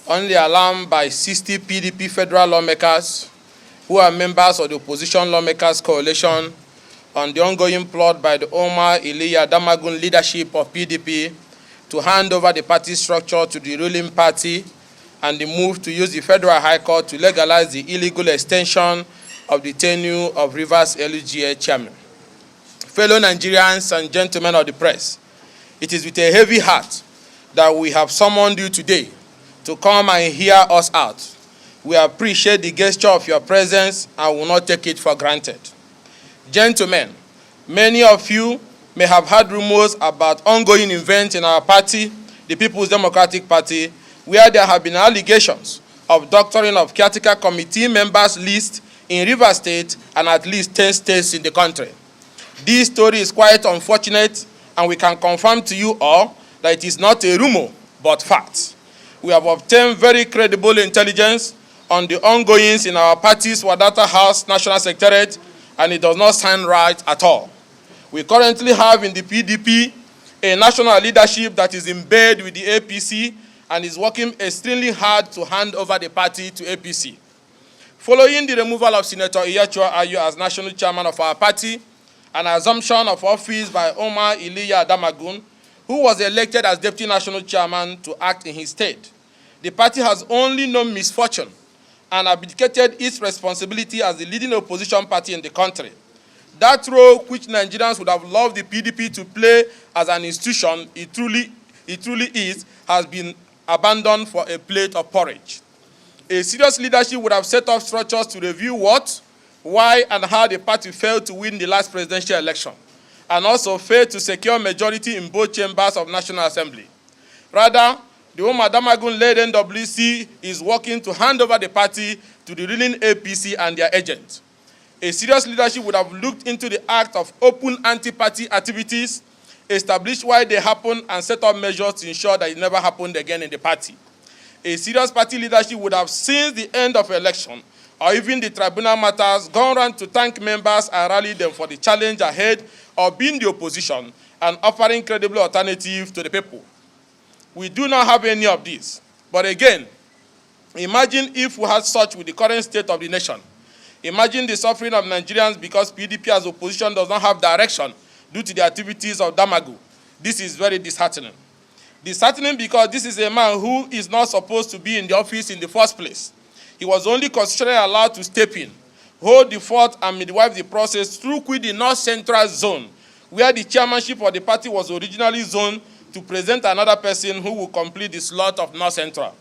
only alarmed by 60 PDP federal lawmakers who are members of the opposition lawmakers coalition on the ongoing plot by the Omar Iliya Damagun leadership of PDP to hand over the party structure to the ruling party and the move to use the Federal High Court to legalize the illegal extension of the tenure of Rivers LGA chairman. Fellow Nigerians and gentlemen of the press, it is with a heavy heart that we have summoned you today to come and hear us out. We appreciate the gesture of your presence and will not take it for granted. Gentlemen, many of you may have heard rumors about ongoing events in our party, the People's Democratic Party, where there have been allegations of doctoring of caretaker committee members list in Rivers State and at least 10 states in the country. This story is quite unfortunate, and we can confirm to you all that it is not a rumor, but fact. We have obtained very credible intelligence on the ongoings in our party's Wadata House National Secretariat, and it does not sound right at all. We currently have in the PDP a national leadership that is in bed with the APC and is working extremely hard to hand over the party to APC. Following the removal of Senator Iyachua Ayu as national chairman of our party, an assumption of office by Omar Iliya Damagun, who was elected as deputy national chairman to act in his stead, the party has only known misfortune and abdicated its responsibility as the leading opposition party in the country. That role which Nigerians would have loved the PDP to play as an institution, it truly is, has been abandoned for a plate of porridge. A serious leadership would have set up structures to review what, why, and how the party failed to win the last presidential election, and also failed to secure majority in both chambers of National Assembly. Rather, the Omar Damagun-led NWC is working to hand over the party to the ruling APC and their agents. A serious leadership would have looked into the act of open anti-party activities, established why they happened, and set up measures to ensure that it never happened again in the party. A serious party leadership would have, since the end of election, or even the tribunal matters, gone around to thank members and rally them for the challenge ahead of being the opposition and offering credible alternative to the people. We do not have any of this. But again, imagine if we had such with the current state of the nation. Imagine the suffering of Nigerians because PDP as opposition does not have direction due to the activities of Damagu. This is very disheartening. Disheartening because this is a man who is not supposed to be in the office in the first place. He was only constitutionally allowed to step in, hold the fort, and midwife the process through the North Central Zone, where the chairmanship of the party was originally zoned to present another person who will complete the slot of North Central.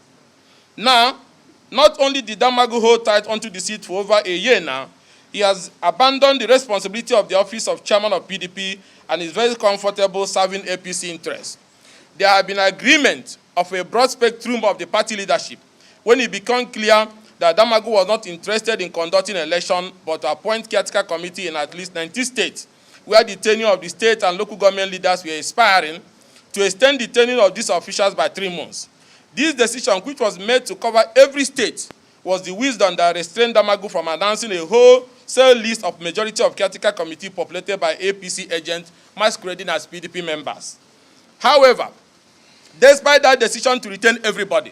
Now, not only did Damagu hold tight onto the seat for over a year now, he has abandoned the responsibility of the office of chairman of PDP and is very comfortable serving APC interests. There have been agreement of a broad spectrum of the party leadership when it became clear that Damagu was not interested in conducting an election but to appoint caretaker committee in at least 90 states, where the tenure of the state and local government leaders were expiring, to extend the tenure of these officials by 3 months. This decision, which was made to cover every state, was the wisdom that restrained Damagu from announcing a wholesale list of majority of caretaker committee populated by APC agents masquerading as PDP members. However, despite that decision to retain everybody,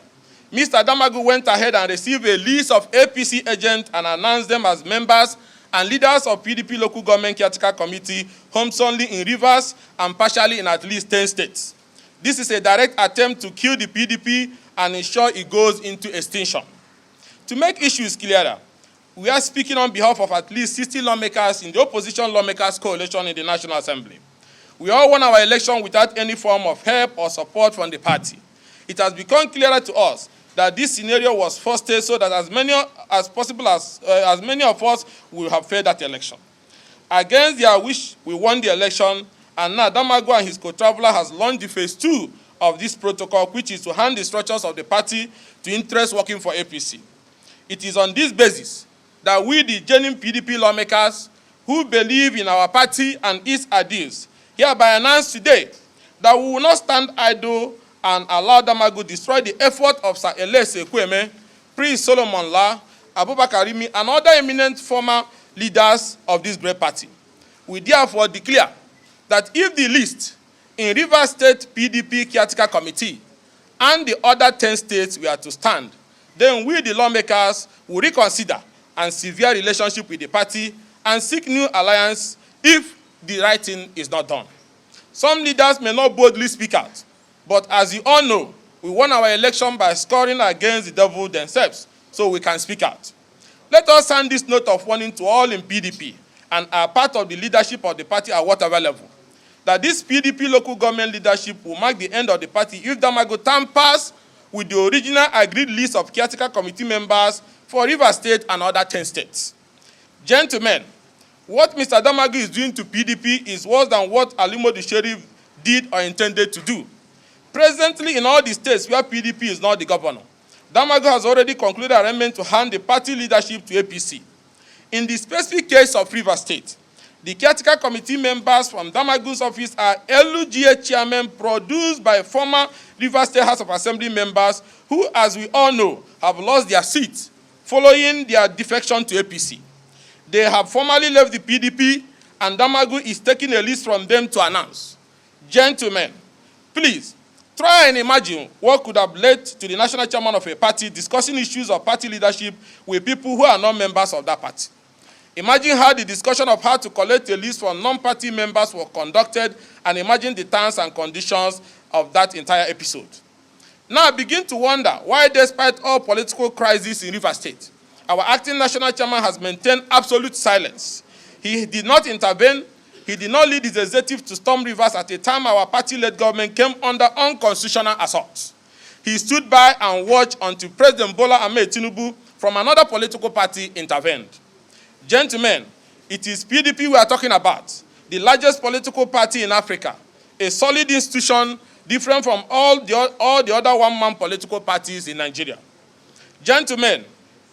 Mr. Damagu went ahead and received a list of APC agents and announced them as members and leaders of PDP local government caretaker committee, homes only in Rivers and partially in at least 10 states. This is a direct attempt to kill the PDP and ensure it goes into extinction. To make issues clearer, we are speaking on behalf of at least 60 lawmakers in the opposition lawmakers coalition in the National Assembly. We all won our election without any form of help or support from the party. It has become clearer to us that this scenario was fostered so that as many of us will have failed that election. Against their wish, we won the election, and now Damagu and his co-traveler has launched the phase 2 of this protocol, which is to hand the structures of the party to interests working for APC. It is on this basis that we, the genuine PDP lawmakers who believe in our party and its ideals, hereby announce today that we will not stand idle and allow Damagu destroy the effort of Sir Elese Kweme, Prince Solomon La, Abubakar Rimi, and other eminent former leaders of this great party. We therefore declare that if the list in Rivers State PDP Caretaker Committee and the other 10 states were to stand, then we, the lawmakers, will reconsider and sever relationship with the party and seek new alliance if the right thing is not done. Some leaders may not boldly speak out, but as you all know, we won our election by scoring against the devil themselves, so we can speak out. Let us send this note of warning to all in PDP and are part of the leadership of the party at whatever level, that this PDP local government leadership will mark the end of the party if Damagu tampers with the original agreed list of caretaker committee members for Rivers State and other 10 states. Gentlemen, what Mr. Damagu is doing to PDP is worse than what Alimo the Sheriff did or intended to do. Presently, in all the states where PDP is not the governor, Damagu has already concluded arrangement to hand the party leadership to APC. In the specific case of Rivers State, the caretaker committee members from Damagu's office are LUGA chairmen produced by former Rivers State House of Assembly members who, as we all know, have lost their seats following their defection to APC. They have formally left the PDP, and Damagu is taking a list from them to announce. Gentlemen, please, try and imagine what could have led to the national chairman of a party discussing issues of party leadership with people who are not members of that party. Imagine how the discussion of how to collect a list from non-party members was conducted, and imagine the terms and conditions of that entire episode. Now I begin to wonder why, despite all political crises in Rivers State, our acting national chairman has maintained absolute silence. He did not intervene. He did not lead his executive to storm Rivers at a time our party-led government came under unconstitutional assault. He stood by and watched until President Bola Ahmed Tinubu from another political party intervened. Gentlemen, it is PDP we are talking about, the largest political party in Africa, a solid institution different from all the other one-man political parties in Nigeria. Gentlemen,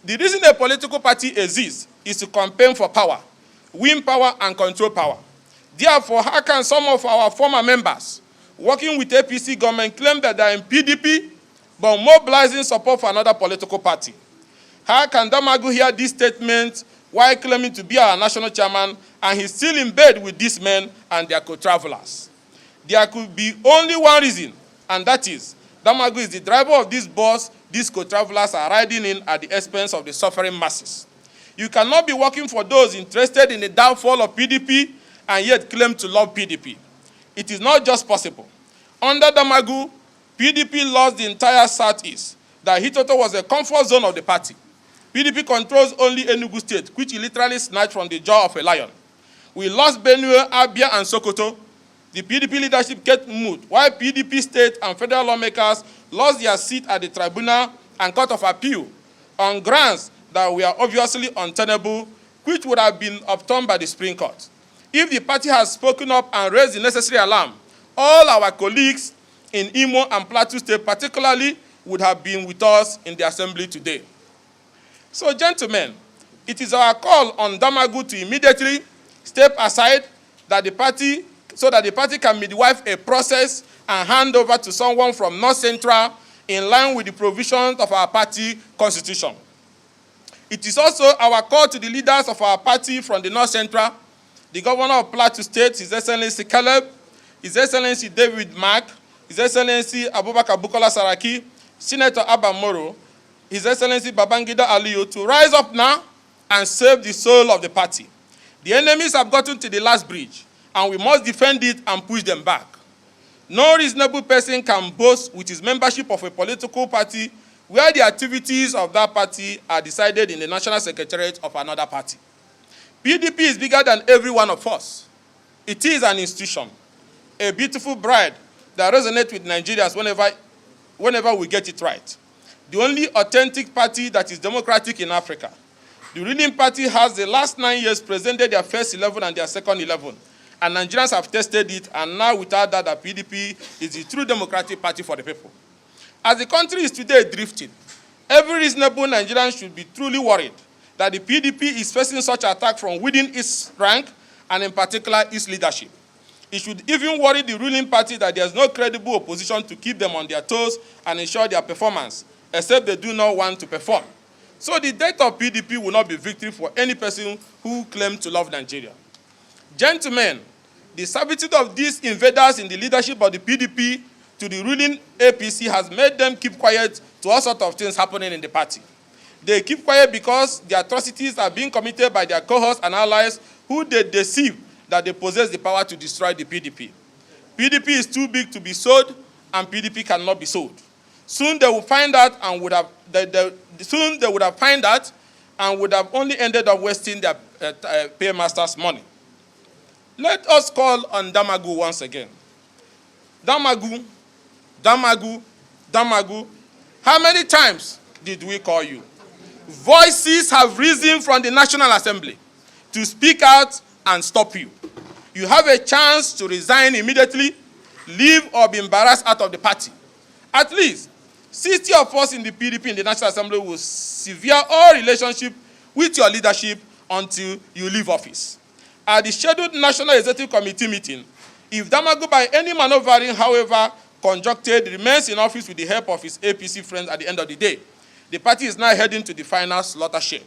the reason a political party exists is to campaign for power, win power, and control power. Therefore, how can some of our former members working with APC government claim that they are in PDP but mobilizing support for another political party? How can Damagu hear this statement while claiming to be our national chairman and he's still in bed with these men and their co-travelers? There could be only one reason, and that is Damagu is the driver of this bus these co-travelers are riding in at the expense of the suffering masses. You cannot be working for those interested in the downfall of PDP and yet claim to love PDP. It is not just possible. Under Damagu, PDP lost the entire Southeast. That Hitoto was a comfort zone of the party. PDP controls only Enugu State, which he literally snatched from the jaw of a lion. We lost Benue, Abia, and Sokoto. The PDP leadership kept moot, while PDP state and federal lawmakers lost their seat at the tribunal and court of appeal on grounds that were obviously untenable, which would have been overturned by the Supreme Court. If the party has spoken up and raised the necessary alarm, all our colleagues in Imo and Plateau State particularly would have been with us in the assembly today. So, gentlemen, it is our call on Damagu to immediately step aside so that the party can midwife a process and hand over to someone from North Central in line with the provisions of our party constitution. It is also our call to the leaders of our party from the North Central, the governor of Plateau State, His Excellency Caleb, His Excellency David Mark, His Excellency Abubakar Bukola Saraki, Senator Abba Moro, His Excellency Babangida Aliyu, to rise up now and save the soul of the party. The enemies have gotten to the last bridge, and we must defend it and push them back. No reasonable person can boast with his membership of a political party where the activities of that party are decided in the National Secretariat of another party. PDP is bigger than every one of us. It is an institution, a beautiful bride that resonates with Nigerians whenever we get it right. The only authentic party that is democratic in Africa. The ruling party has the last 9 years presented their first 11 and their second 11. And Nigerians have tested it, and now without that, the PDP is the true democratic party for the people. As the country is today drifting, every reasonable Nigerian should be truly worried that the PDP is facing such attack from within its rank, and in particular, its leadership. It should even worry the ruling party that there is no credible opposition to keep them on their toes and ensure their performance, except they do not want to perform. So the death of PDP will not be victory for any person who claims to love Nigeria. Gentlemen, the servitude of these invaders in the leadership of the PDP to the ruling APC has made them keep quiet to all sorts of things happening in the party. They keep quiet because the atrocities are being committed by their cohorts and allies who they deceive that they possess the power to destroy the PDP. PDP is too big to be sold, and PDP cannot be sold. Soon they will find out and would have only ended up wasting their paymasters' money. Let us call on Damagu once again. Damagu, Damagu, Damagu. How many times did we call you? Voices have risen from the National Assembly to speak out and stop you. You have a chance to resign immediately, leave or be embarrassed out of the party. At least 60 of us in the PDP in the National Assembly will sever all relationship with your leadership until you leave office. At the scheduled National Executive Committee meeting, if Damagu by any maneuvering, however conjuncted, remains in office with the help of his APC friends at the end of the day, the party is now heading to the final slaughter shed.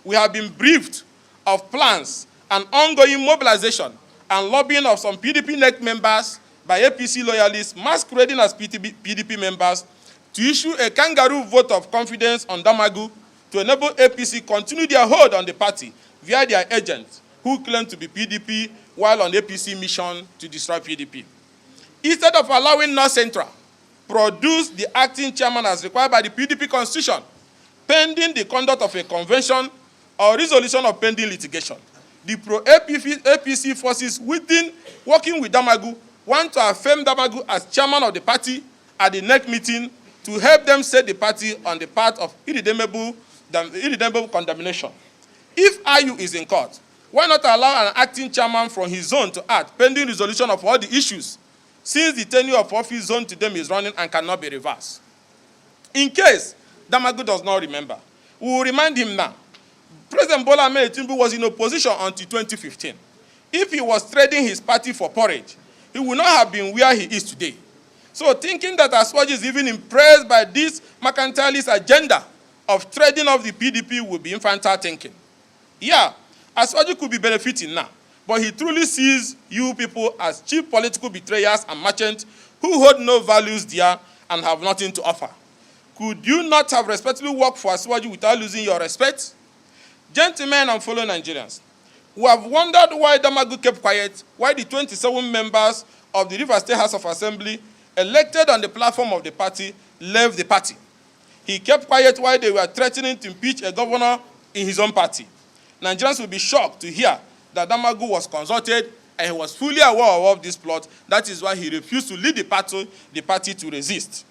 We have been briefed of plans and ongoing mobilization and lobbying of some PDP NEC members by APC loyalists masquerading as PDP members to issue a kangaroo vote of confidence on Damagu to enable APC continue their hold on the party via their agents who claim to be PDP while on APC mission to destroy PDP. Instead of allowing North Central produce the acting chairman as required by the PDP constitution, pending the conduct of a convention or resolution of pending litigation, the pro-APC forces within working with Damagu want to affirm Damagu as chairman of the party at the next meeting to help them set the party on the path of irredeemable condemnation. If IU is in court, why not allow an acting chairman from his zone to act pending resolution of all the issues, since the tenure of office zone to them is running and cannot be reversed? In case Damagu does not remember, we will remind him now. President Bola Ahmed Tinubu was in opposition until 2015. If he was trading his party for porridge, he would not have been where he is today. So thinking that Aswaji is even impressed by this mercantilist agenda of trading off the PDP would be infantile thinking. Yeah, Aswaji could be benefiting now, but he truly sees you people as cheap political betrayers and merchants who hold no values there and have nothing to offer. Could you not have respectfully worked for Aswaji without losing your respect? Gentlemen and fellow Nigerians, we have wondered why Damagu kept quiet, why the 27 members of the Rivers State House of Assembly elected on the platform of the party left the party. He kept quiet while they were threatening to impeach a governor in his own party. Nigerians will be shocked to hear that Damagu was consulted and he was fully aware of this plot. That is why he refused to lead the party to resist.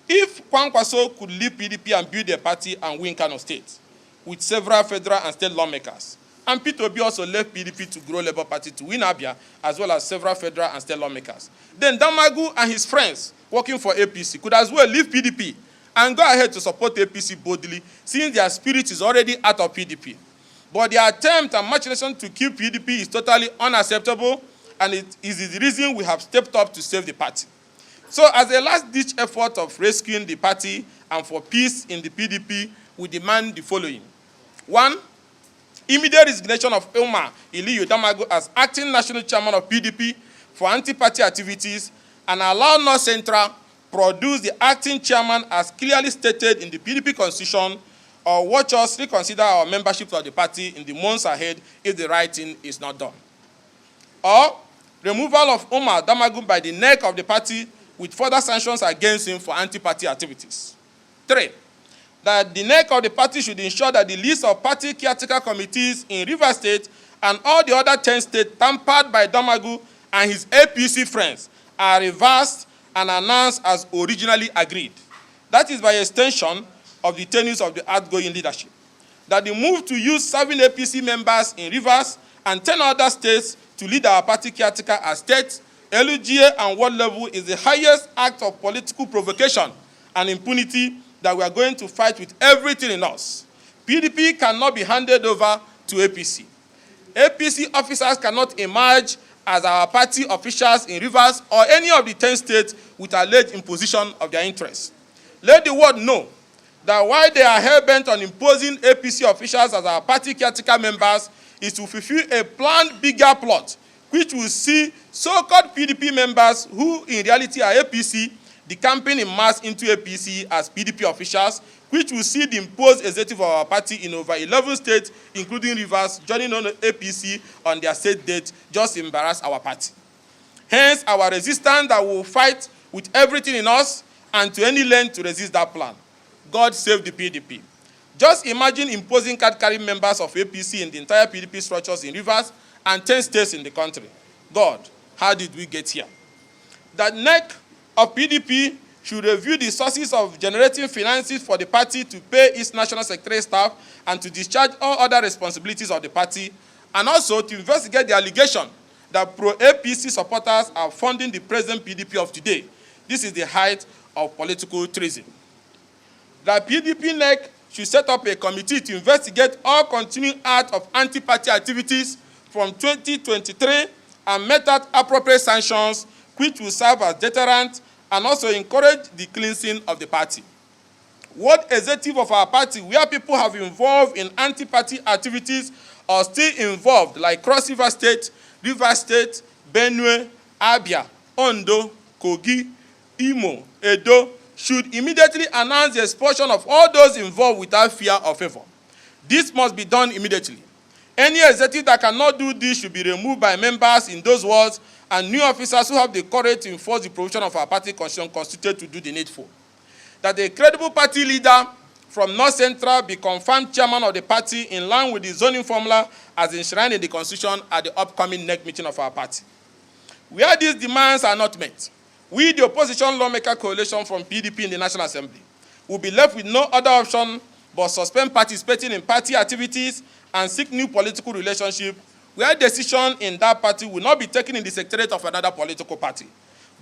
If Kwankwaso could leave PDP and build a party and win Kano State with several federal and state lawmakers, and Peter Obi also left PDP to grow Labour Party to win Abia, as well as several federal and state lawmakers, then Damagu and his friends working for APC could as well leave PDP and go ahead to support APC boldly, since their spirit is already out of PDP. But their attempt and machination to kill PDP is totally unacceptable, and it is the reason we have stepped up to save the party. So as a last-ditch effort of rescuing the party and for peace in the PDP, we demand the following. 1, immediate resignation of Umar Iliyu Damagu as acting national chairman of PDP for anti-party activities, and allow North Central produce the acting chairman as clearly stated in the PDP constitution, or watch us reconsider our membership of the party in the months ahead if the right thing is not done. Or removal of Umar Damagu by the neck of the party with further sanctions against him for anti-party activities. 3, that the neck of the party should ensure that the list of party caretaker committees in Rivers State and all the other 10 states tampered by Damagu and his APC friends are reversed and announced as originally agreed. That is by extension of the tenures of the outgoing leadership. That the move to use 7 APC members in Rivers and 10 other states to lead our party caretaker as states, LGA and world level is the highest act of political provocation and impunity that we are going to fight with everything in us. PDP cannot be handed over to APC. APC officers cannot emerge as our party officials in Rivers or any of the 10 states with alleged imposition of their interests. Let the world know that while they are hell-bent on imposing APC officials as our party caretaker members is to fulfill a planned bigger plot which will see so-called PDP members who in reality are APC decamping in mass into APC as PDP officials, which will see the imposed executive of our party in over 11 states, including Rivers, joining on APC on their state date, just embarrass our party. Hence, our resistance that will fight with everything in us and to any length to resist that plan. God save the PDP. Just imagine imposing card-carrying members of APC in the entire PDP structures in Rivers and 10 states in the country. God, how did we get here? The neck of PDP should review the sources of generating finances for the party to pay its national secretary staff and to discharge all other responsibilities of the party, and also to investigate the allegation that pro-APC supporters are funding the present PDP of today. This is the height of political treason. The PDP NEC should set up a committee to investigate all continuing acts of anti-party activities from 2023 and mete out appropriate sanctions which will serve as deterrent and also encourage the cleansing of the party. What executive of our party where people have involved in anti-party activities or still involved, like Cross River State, Rivers State, Benue, Abia, Ondo, Kogi, Imo, Edo, should immediately announce the expulsion of all those involved without fear or favor. This must be done immediately. Any executive that cannot do this should be removed by members in those wards, and new officers who have the courage to enforce the provision of our party constitution constituted to do the needful. That a credible party leader from North Central be confirmed chairman of the party in line with the zoning formula as enshrined in the constitution at the upcoming NEC meeting of our party. Where these demands are not met, we, the opposition lawmaker coalition from PDP in the National Assembly, will be left with no other option but suspend participating in party activities and seek new political relationship where decision in that party will not be taken in the secretariat of another political party.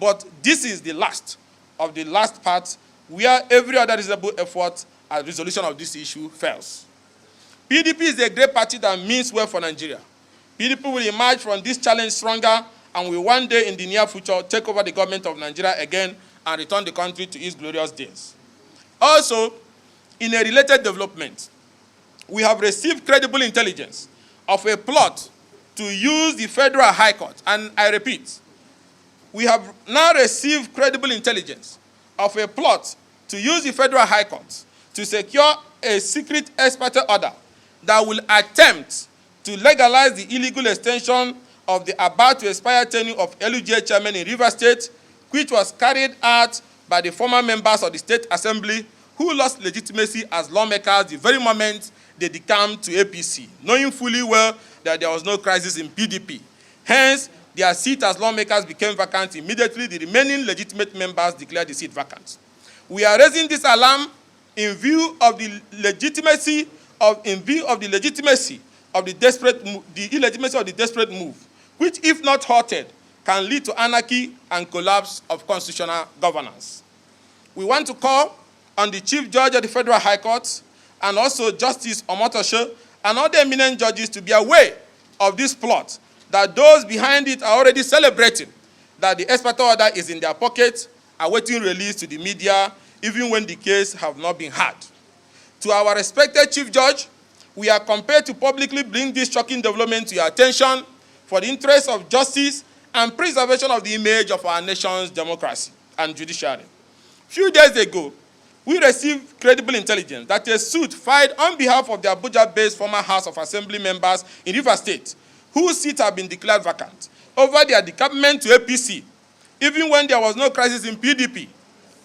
But this is the last of the last part where every other reasonable effort at resolution of this issue fails. PDP is a great party that means well for Nigeria. PDP will emerge from this challenge stronger and will one day in the near future take over the government of Nigeria again and return the country to its glorious days. Also, in a related development, we have received credible intelligence of a plot to use the Federal High Court. And I repeat, we have now received credible intelligence of a plot to use the Federal High Court to secure a secret expert order that will attempt to legalize the illegal extension of the about-to-expire tenure of LUGA chairman in Rivers State, which was carried out by the former members of the State Assembly who lost legitimacy as lawmakers the very moment they decamped to APC, knowing fully well that there was no crisis in PDP. Hence, their seat as lawmakers became vacant immediately. The remaining legitimate members declared the seat vacant. We are raising this alarm in view of the illegitimacy of the desperate move, which, if not halted, can lead to anarchy and collapse of constitutional governance. We want to call on the Chief Judge of the Federal High Court and also Justice Omotosho and other eminent judges to be aware of this plot, that those behind it are already celebrating that the expert order is in their pocket, awaiting release to the media, even when the case have not been heard. To our respected Chief Judge, we are compelled to publicly bring this shocking development to your attention for the interest of justice and preservation of the image of our nation's democracy and judiciary. Few days ago, we received credible intelligence that a suit filed on behalf of the Abuja-based former House of Assembly members in Rivers State, whose seats have been declared vacant, over their decampment to APC, even when there was no crisis in PDP,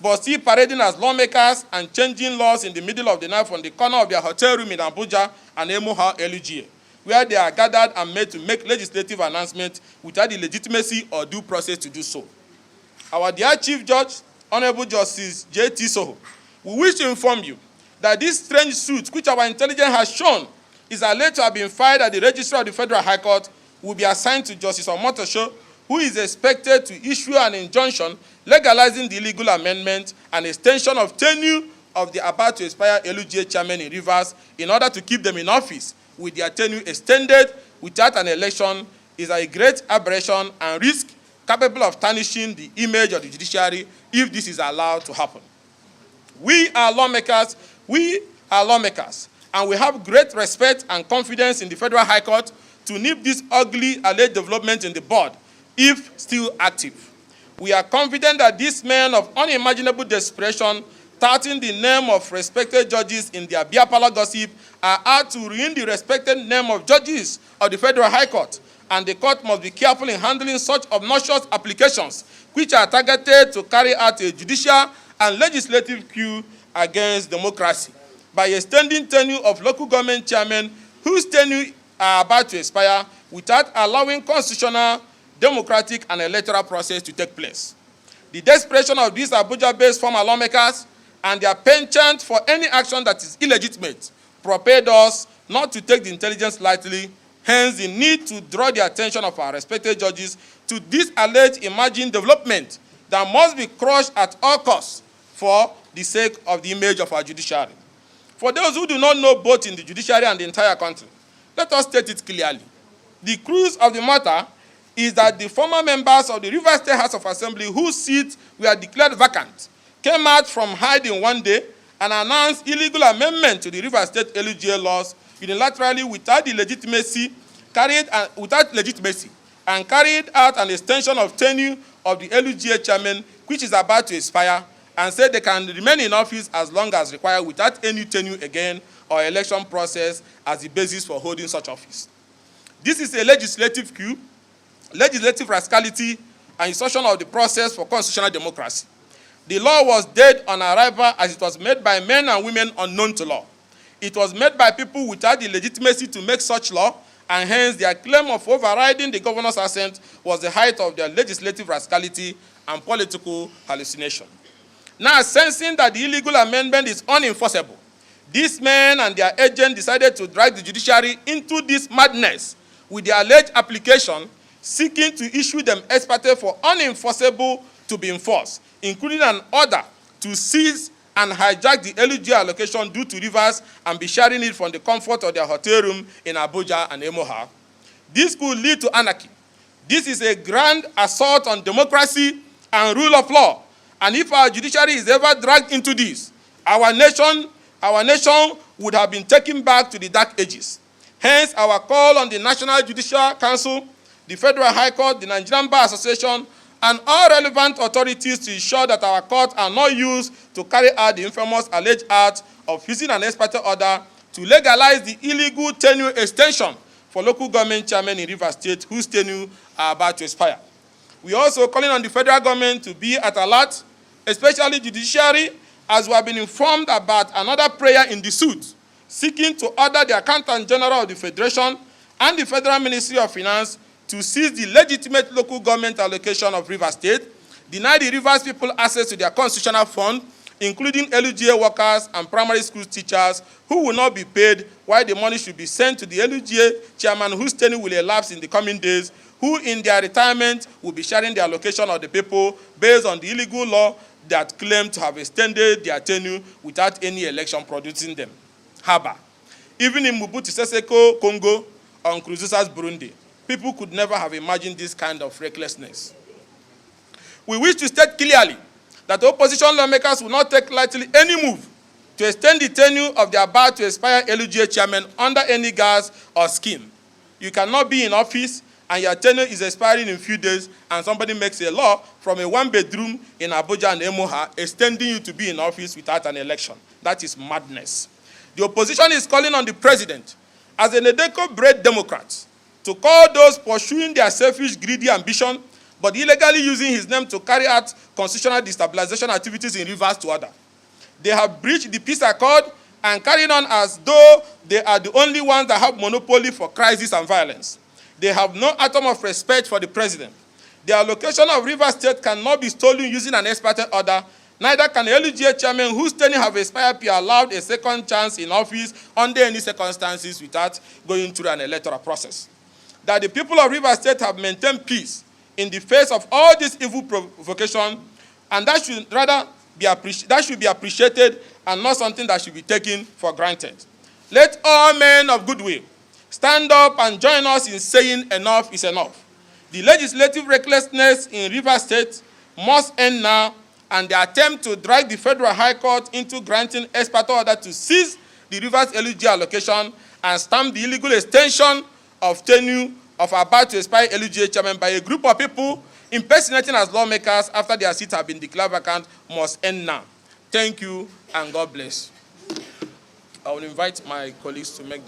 but still parading as lawmakers and changing laws in the middle of the night from the corner of their hotel room in Abuja and Emoha LUGA, where they are gathered and made to make legislative announcements without the legitimacy or due process to do so. Our dear Chief Judge, Honorable Justice J.T. Soho, we wish to inform you that this strange suit, which our intelligence has shown is alleged to have been filed at the Registrar of the Federal High Court, will be assigned to Justice Omotosho, who is expected to issue an injunction legalizing the illegal amendment and extension of tenure of the about-to-expire LUGA chairman in Rivers in order to keep them in office with their tenure extended without an election is a great aberration and risk capable of tarnishing the image of the judiciary if this is allowed to happen. We are lawmakers, and we have great respect and confidence in the Federal High Court to nip this ugly alleged development in the bud, if still active. We are confident that these men of unimaginable desperation, touting the name of respected judges in their beer parlor gossip, are out to ruin the respected name of judges of the Federal High Court, and the court must be careful in handling such obnoxious applications which are targeted to carry out a judicial and legislative coup against democracy by extending tenure of local government chairmen whose tenure are about to expire without allowing constitutional, democratic, and electoral process to take place. The desperation of these Abuja-based former lawmakers and their penchant for any action that is illegitimate propelled us not to take the intelligence lightly, hence the need to draw the attention of our respected judges to this alleged emerging development that must be crushed at all costs for the sake of the image of our judiciary. For those who do not know both in the judiciary and the entire country, let us state it clearly. The crux of the matter is that the former members of the Rivers State House of Assembly whose seats were declared vacant came out from hiding one day and announced illegal amendment to the Rivers State LUGA laws unilaterally without legitimacy and carried out an extension of tenure of the LUGA chairman, which is about to expire, and said they can remain in office as long as required without any tenure again or election process as the basis for holding such office. This is a legislative coup, legislative rascality, and insertion of the process for constitutional democracy. The law was dead on arrival as it was made by men and women unknown to law. It was made by people without the legitimacy to make such law, and hence their claim of overriding the governor's assent was the height of their legislative rascality and political hallucination. Now, sensing that the illegal amendment is unenforceable, these men and their agents decided to drag the judiciary into this madness with their alleged application seeking to issue them ex parte for unenforceable to be enforced, including an order to seize and hijack the LUG allocation due to Rivers and be sharing it from the comfort of their hotel room in Abuja and Emoha. This could lead to anarchy. This is a grand assault on democracy and rule of law. And if our judiciary is ever dragged into this, our nation would have been taken back to the dark ages. Hence, our call on the National Judicial Council, the Federal High Court, the Nigerian Bar Association, and all relevant authorities to ensure that our courts are not used to carry out the infamous alleged act of using an ex parte order to legalize the illegal tenure extension for local government chairmen in Rivers State whose tenure are about to expire. We are also calling on the federal government to be at alert, especially judiciary, as we have been informed about another prayer in the suit, seeking to order the Accountant General of the Federation and the Federal Ministry of Finance to seize the legitimate local government allocation of Rivers State, deny the Rivers people access to their constitutional fund, including LUGA workers and primary school teachers who will not be paid, while the money should be sent to the LUGA chairman whose tenure will elapse in the coming days, who in their retirement will be sharing the allocation of the people based on the illegal law that claim to have extended their tenure without any election producing them. Haba. Even in Mobutu Sese Seko, Congo, or Nkurunziza's Burundi, people could never have imagined this kind of recklessness. We wish to state clearly that opposition lawmakers will not take lightly any move to extend the tenure of their about to expire LUGA chairman under any guise or scheme. You cannot be in office and your tenure is expiring in a few days, and somebody makes a law from a one-bedroom in Abuja and Emoha extending you to be in office without an election. That is madness. The opposition is calling on the president, as a Nedeko-bred Democrat, to call those pursuing their selfish, greedy ambition, but illegally using his name to carry out constitutional destabilization activities in Rivers to order. They have breached the peace accord and carried on as though they are the only ones that have monopoly for crisis and violence. They have no atom of respect for the president. The allocation of Rivers State cannot be stolen using an ex parte order. Neither can a LUGA chairman whose tenure have expired be allowed a second chance in office under any circumstances without going through an electoral process. That the people of Rivers State have maintained peace in the face of all this evil provocation, and that should rather be appreciated and not something that should be taken for granted. Let all men of goodwill stand up and join us in saying enough is enough. The legislative recklessness in Rivers State must end now, and the attempt to drag the Federal High Court into granting ex parte order to seize the Rivers LUG allocation and stamp the illegal extension of tenure of about to expire LUGA chairman by a group of people impersonating as lawmakers after their seats have been declared vacant must end now. Thank you and God bless. I will invite my colleagues to make their